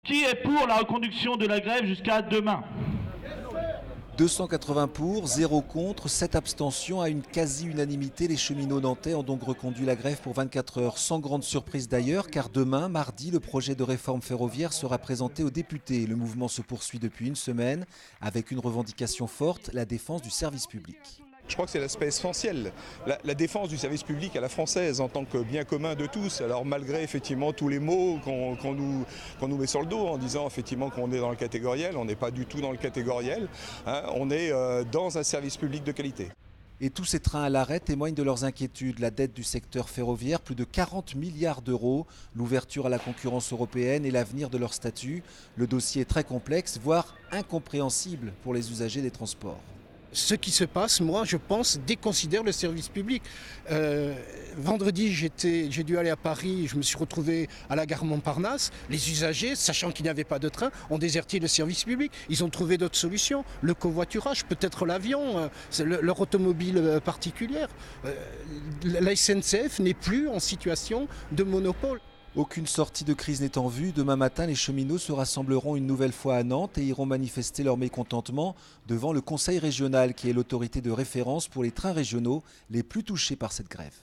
Qui est pour la reconduction de la grève jusqu'à demain? 280 pour, 0 contre, 7 abstentions. À une quasi-unanimité, les cheminots nantais ont donc reconduit la grève pour 24 heures, sans grande surprise d'ailleurs, car demain, mardi, le projet de réforme ferroviaire sera présenté aux députés. Le mouvement se poursuit depuis une semaine, avec une revendication forte, la défense du service public. Je crois que c'est l'aspect essentiel, la défense du service public à la française en tant que bien commun de tous. Alors malgré effectivement tous les mots qu'on nous met sur le dos en disant effectivement qu'on est dans le catégoriel, on n'est pas du tout dans le catégoriel, hein, on est dans un service public de qualité. Et tous ces trains à l'arrêt témoignent de leurs inquiétudes. La dette du secteur ferroviaire, plus de 40 milliards d'euros, l'ouverture à la concurrence européenne et l'avenir de leur statut. Le dossier est très complexe, voire incompréhensible pour les usagers des transports. Ce qui se passe, moi, je pense, déconsidère le service public. Vendredi, j'ai dû aller à Paris, je me suis retrouvé à la gare Montparnasse. Les usagers, sachant qu'il n'y avait pas de train, ont déserté le service public. Ils ont trouvé d'autres solutions. Le covoiturage, peut-être l'avion, leur automobile particulière. La SNCF n'est plus en situation de monopole. Aucune sortie de crise n'est en vue. Demain matin, les cheminots se rassembleront une nouvelle fois à Nantes et iront manifester leur mécontentement devant le Conseil régional qui est l'autorité de référence pour les trains régionaux les plus touchés par cette grève.